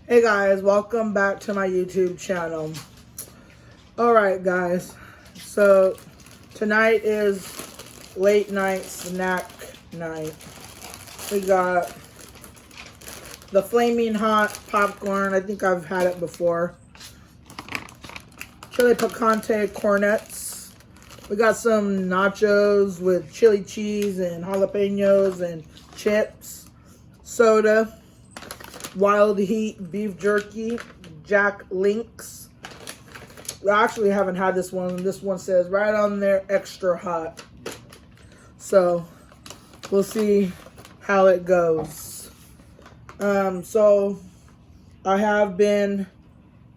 Hey guys, welcome back to my YouTube channel. Alright guys, so tonight is late night snack night. We got the flaming hot popcorn. I think I've had it before. Chili picante cornets. We got some nachos with chili cheese and jalapenos and chips. Soda. Wild Heat beef jerky, Jack Links. I actually haven't had this one. This one says right on there, extra hot. So we'll see how it goes. So I have been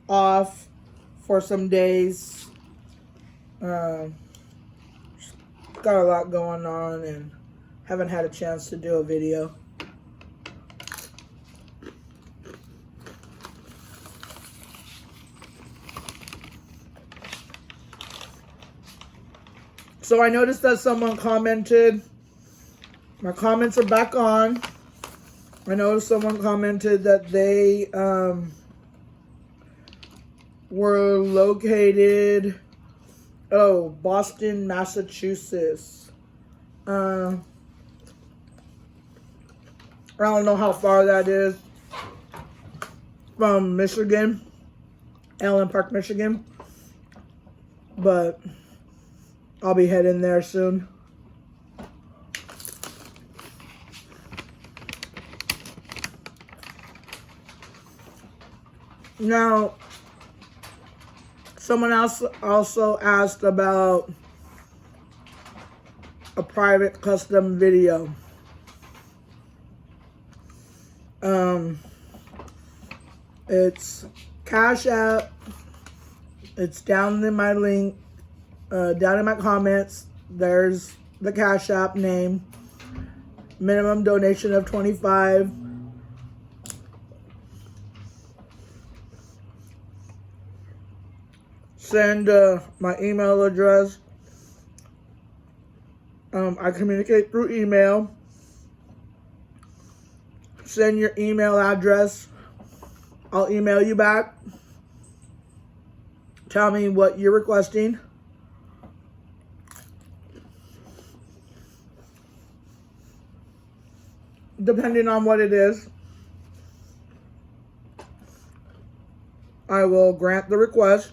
off for some days. Got a lot going on and haven't had a chance to do a video. So I noticed that someone commented, my comments are back on. I noticed someone commented that they were located, Boston, Massachusetts. I don't know how far that is from Michigan, Allen Park, Michigan, but I'll be heading there soon. Now, someone else also asked about a private custom video. It's Cash App. It's down in my link. Down in my comments, there's the Cash App name. Minimum donation of $25. Send my email address. I communicate through email. Send your email address. I'll email you back. Tell me what you're requesting. Depending on what it is, I will grant the request.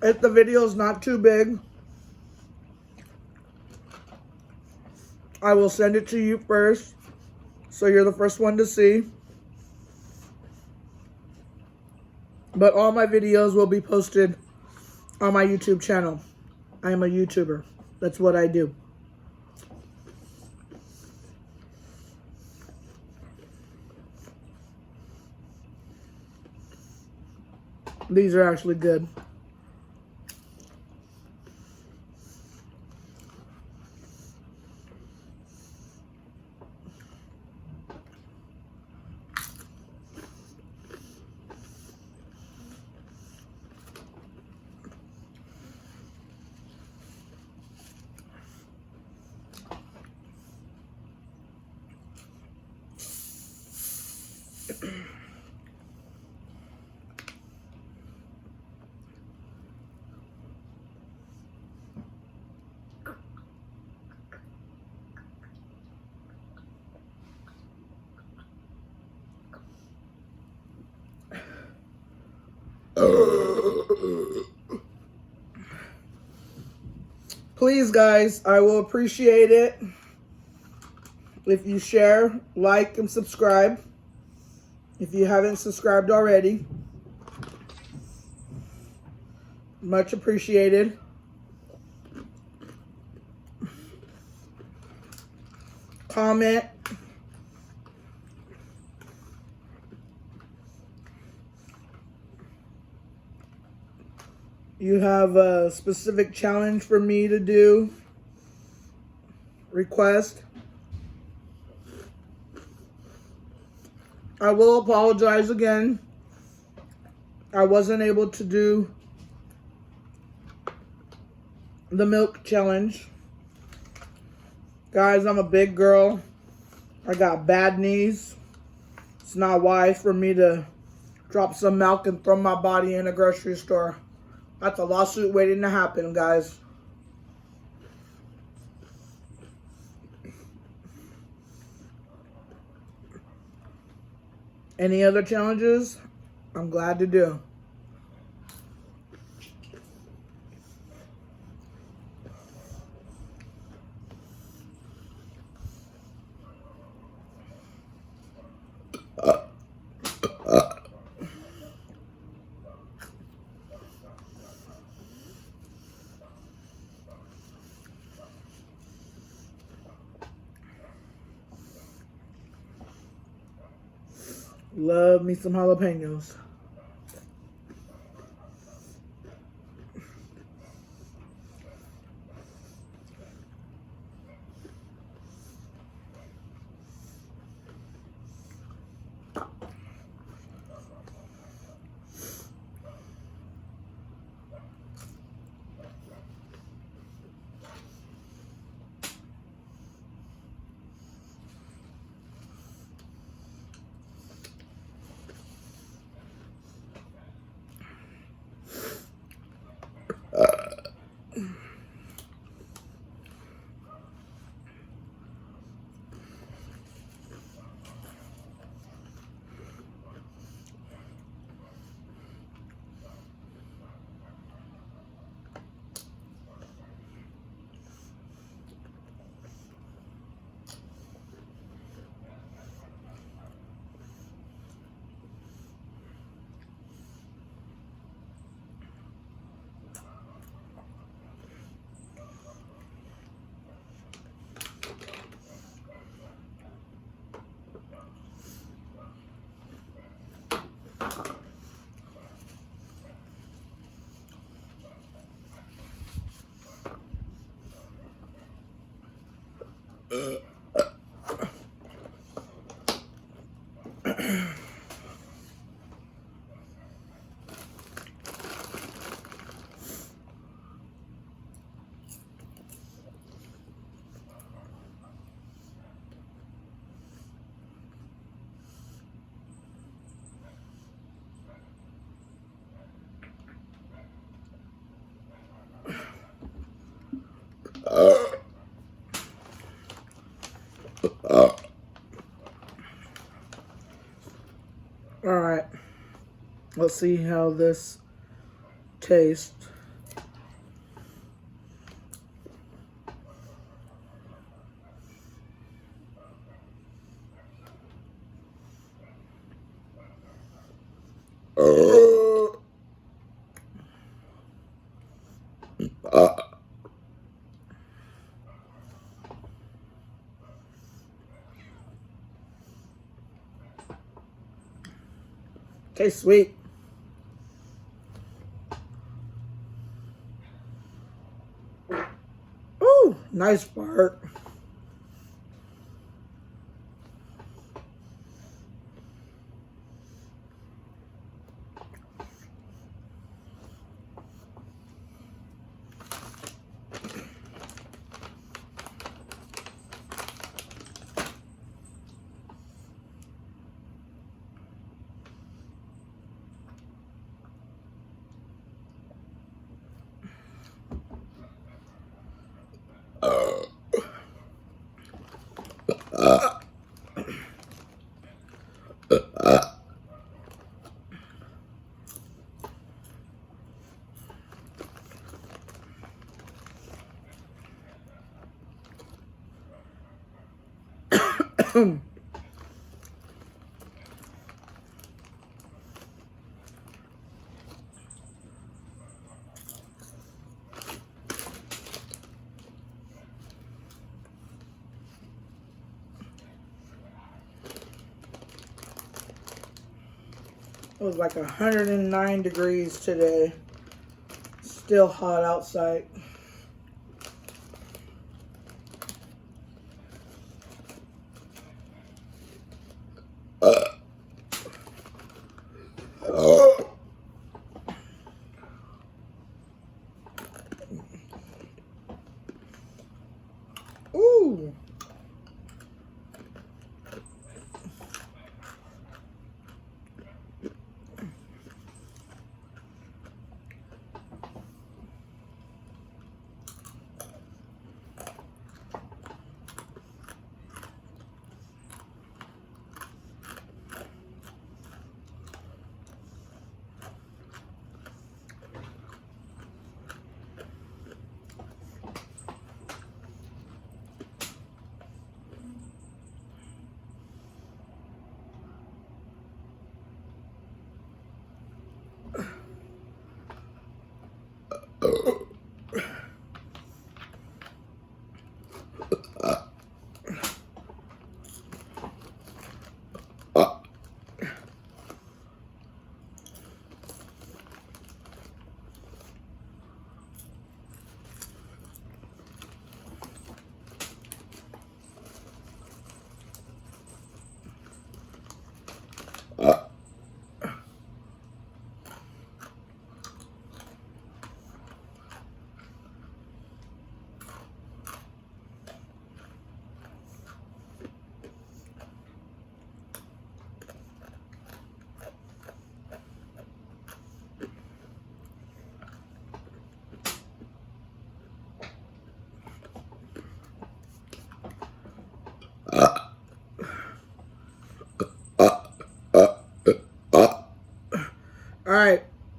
If the video is not too big, I will send it to you first, so you're the first one to see. But all my videos will be posted on my YouTube channel. I am a YouTuber. That's what I do. These are actually good. Please, guys, I will appreciate it if you share, like, and subscribe. If you haven't subscribed already, much appreciated. Comment. You have a specific challenge for me to do, request. I will apologize again. I wasn't able to do the milk challenge. Guys, I'm a big girl. I got bad knees. It's not wise for me to drop some milk and throw my body in a grocery store. That's a lawsuit waiting to happen, guys. Any other challenges? I'm glad to do. Love me some jalapenos. Alright, let's see how this tastes. Tastes sweet. Ooh, nice fart. It was like 109 degrees today. Still hot outside.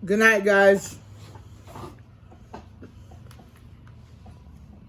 Good night, guys.